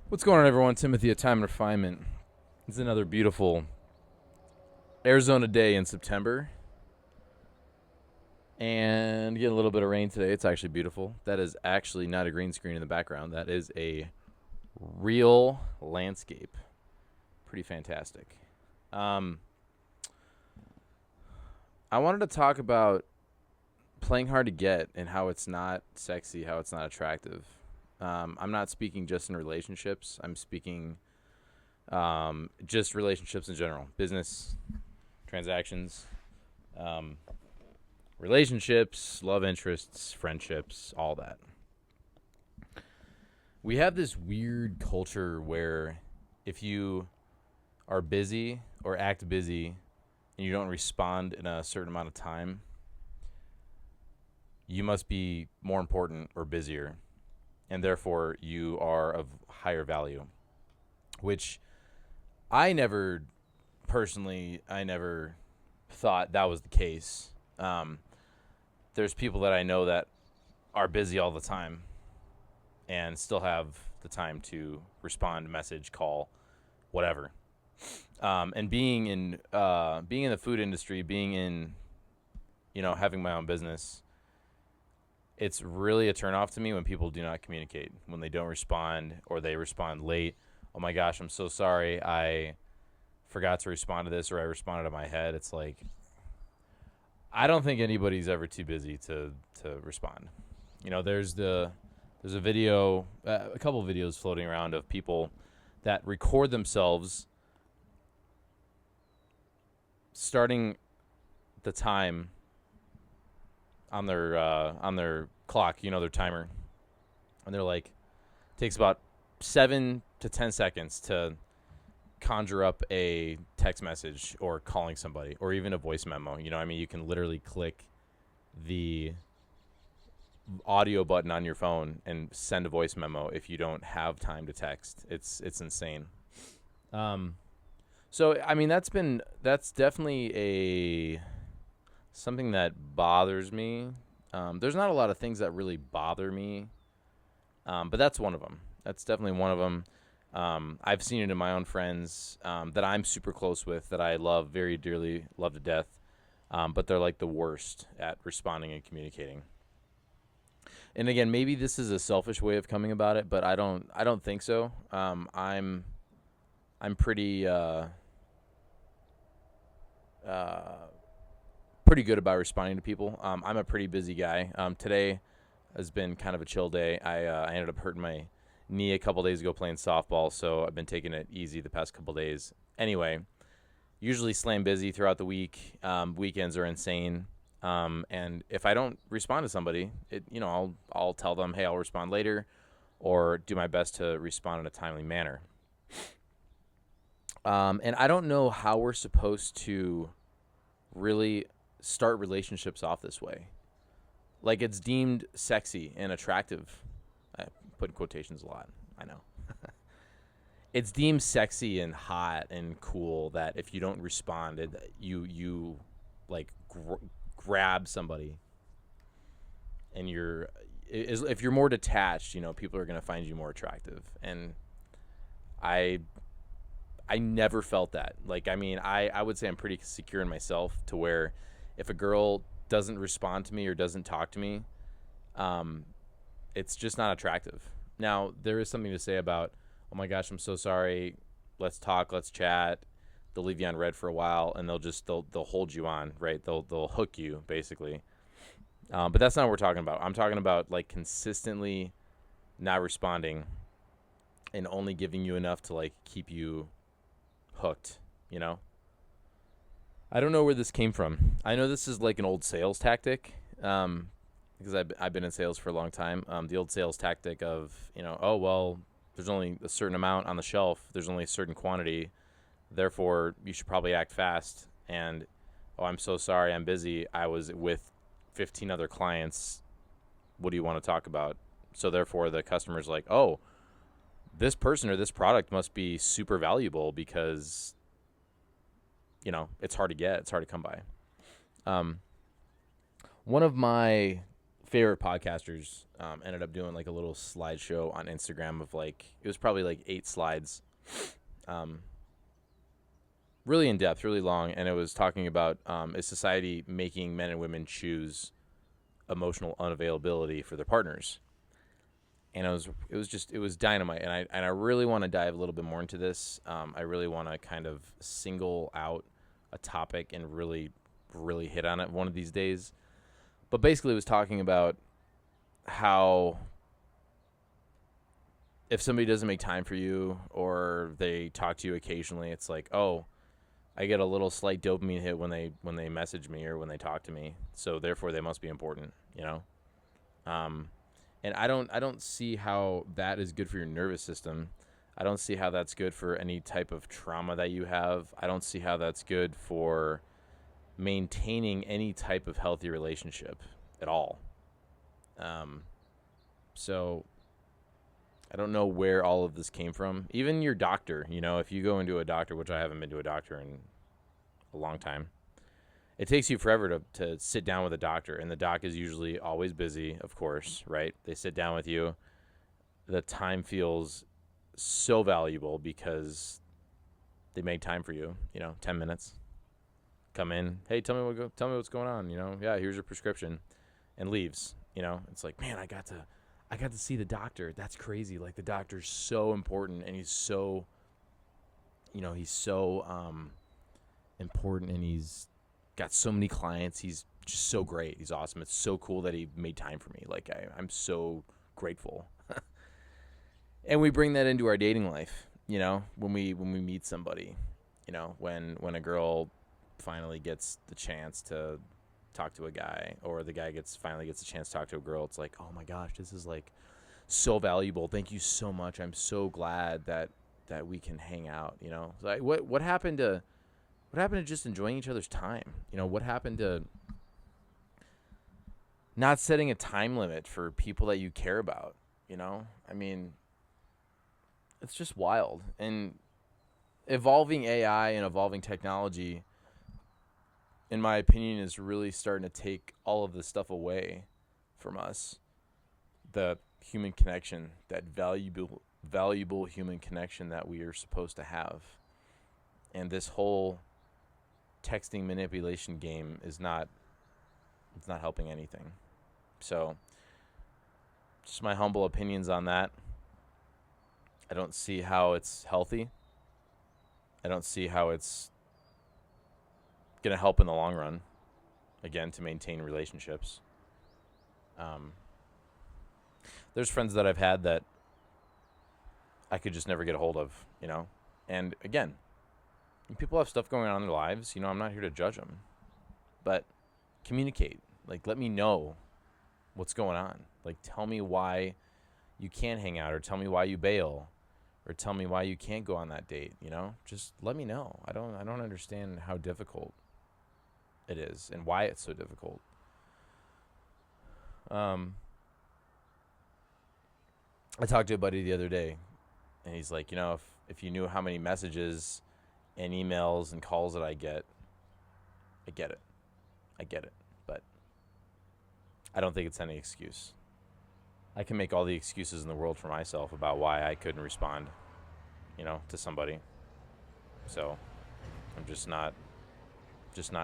What's going on, everyone? Timothy at Time and Refinement. It's another beautiful Arizona day in September. And getting a little bit of rain today. It's actually beautiful. That is actually not a green screen in the background. That is a real landscape. Pretty fantastic. I wanted to talk about playing hard to get and how it's not sexy, how it's not attractive. I'm not speaking just in relationships. I'm speaking just relationships in general, business, transactions, relationships, love interests, friendships, all that. We have this weird culture where if you are busy or act busy and you don't respond in a certain amount of time, you must be more important or busier, and therefore you are of higher value, which I never thought that was the case. There's people that I know that are busy all the time and still have the time to respond, message, call, whatever. And being in the food industry, being in, having my own business, it's really a turnoff to me when people do not communicate, when they don't respond or they respond late. Oh my gosh, I'm so sorry. I forgot to respond to this, or I responded in my head. It's like, I don't think anybody's ever too busy to respond. There's a video, a couple of videos floating around of people that record themselves starting the time on their clock, their timer, and they're like, takes about 7 to 10 seconds to conjure up a text message or calling somebody or even a voice memo. You can literally click the audio button on your phone and send a voice memo if you don't have time to text. It's insane. So that's definitely something that bothers me. There's not a lot of things that really bother me, but that's one of them. That's definitely one of them. I've seen it in my own friends that I'm super close with, that I love very dearly, love to death, but they're like the worst at responding and communicating. And again, maybe this is a selfish way of coming about it, but I don't think so. I'm pretty pretty good about responding to people. I'm a pretty busy guy. Today has been kind of a chill day. I ended up hurting my knee a couple days ago playing softball, so I've been taking it easy the past couple days. Anyway, usually slam busy throughout the week. Weekends are insane. And if I don't respond to somebody, I'll tell them, hey, I'll respond later, or do my best to respond in a timely manner. And I don't know how we're supposed to really start relationships off this way. Like, it's deemed sexy and attractive. I put in quotations a lot, I know. It's deemed sexy and hot and cool that if you don't respond, you grab somebody, and if you're more detached, people are going to find you more attractive. And I never felt that. I would say I'm pretty secure in myself to where if a girl doesn't respond to me or doesn't talk to me, it's just not attractive. Now, there is something to say about, oh my gosh, I'm so sorry, let's talk, let's chat. They'll leave you on red for a while, and they'll hold you on, right? They'll hook you, basically. But that's not what we're talking about. I'm talking about like consistently not responding and only giving you enough to like keep you hooked. I don't know where this came from. I know this is like an old sales tactic, because I've been in sales for a long time. The old sales tactic of, oh, well, there's only a certain amount on the shelf. There's only a certain quantity. Therefore, you should probably act fast. And, oh, I'm so sorry, I'm busy. I was with 15 other clients. What do you want to talk about? So therefore, the customer's like, oh, this person or this product must be super valuable because, it's hard to get. It's hard to come by. One of my favorite podcasters ended up doing like a little slideshow on Instagram of like, it was probably like 8 slides, really in depth, really long, and it was talking about is society making men and women choose emotional unavailability for their partners. And it was dynamite, and I really want to dive a little bit more into this. I really want to kind of single out a topic and really hit on it one of these days. But basically, it was talking about how if somebody doesn't make time for you or they talk to you occasionally, it's like, oh, I get a little slight dopamine hit when they message me or when they talk to me, so therefore they must be important, you know. And I don't see how that is good for your nervous system. I don't see how that's good for any type of trauma that you have. I don't see how that's good for maintaining any type of healthy relationship at all. So I don't know where all of this came from. Even your doctor, you know, if you go into a doctor, which I haven't been to a doctor in a long time, it takes you forever to sit down with a doctor, and the doc is usually always busy, of course, right? They sit down with you. The time feels so valuable because they made time for you, 10 minutes. Come in, hey, tell me what's going on, yeah, here's your prescription, and leaves, It's like, man, I got to see the doctor. That's crazy. Like, the doctor's so important, and he's so important, and he's got so many clients. He's just so great. He's awesome. It's so cool that he made time for me. Like, I'm so grateful. And we bring that into our dating life, when we meet somebody, when a girl finally gets the chance to talk to a guy, or the guy finally gets a chance to talk to a girl. It's like, oh my gosh, this is like so valuable. Thank you so much. I'm so glad that we can hang out. Like, what happened to just enjoying each other's time? What happened to not setting a time limit for people that you care about? I mean, it's just wild. And evolving AI and evolving technology, in my opinion, is really starting to take all of this stuff away from us. The human connection, that valuable human connection that we are supposed to have. And this whole texting manipulation game it's not helping anything. So, just my humble opinions on that. I don't see how it's healthy. I don't see how it's going to help in the long run, again, to maintain relationships. There's friends that I've had that I could just never get a hold of, And again, people have stuff going on in their lives. I'm not here to judge them. But communicate. Like, let me know what's going on. Like, tell me why you can't hang out, or tell me why you bail, or tell me why you can't go on that date, Just let me know. I don't understand how difficult it is and why it's so difficult. I talked to a buddy the other day, and he's like, if you knew how many messages and emails and calls that I get it, but I don't think it's any excuse. I can make all the excuses in the world for myself about why I couldn't respond, to somebody. So I'm just not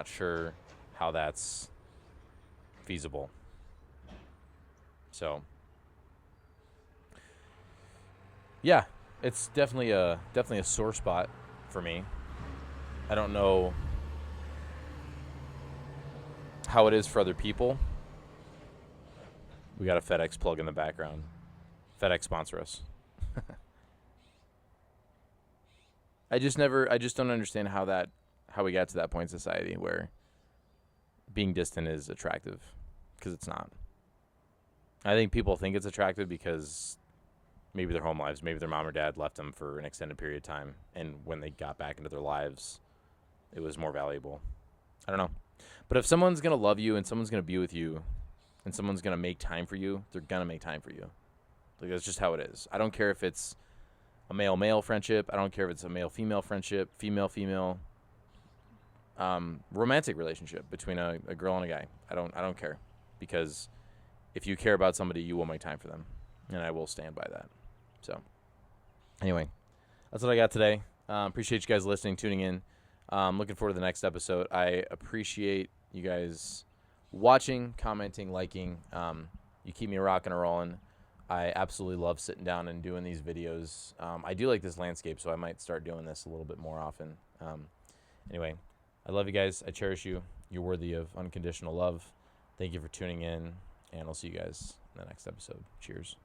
sure how that's feasible. So yeah, it's definitely a sore spot for me. I don't know how it is for other people. We got a FedEx plug in the background. FedEx sponsor us. I just don't understand how we got to that point in society where being distant is attractive, because it's not. I think people think it's attractive because maybe their home lives, maybe their mom or dad left them for an extended period of time, and when they got back into their lives, it was more valuable. I don't know. But if someone's going to love you and someone's going to be with you and someone's going to make time for you, they're going to make time for you. Like, that's just how it is. I don't care if it's a male-male friendship. I don't care if it's a male-female friendship, female-female, romantic relationship between a girl and a guy. I don't care, because if you care about somebody, you will make time for them, and I will stand by that. So anyway, that's what I got today. Appreciate you guys listening, tuning in. Looking forward to the next episode. I appreciate you guys watching, commenting, liking. You keep me rocking and rolling. I absolutely love sitting down and doing these videos. I do like this landscape, so I might start doing this a little bit more often. Anyway, I love you guys. I cherish you. You're worthy of unconditional love. Thank you for tuning in, and I'll see you guys in the next episode. Cheers.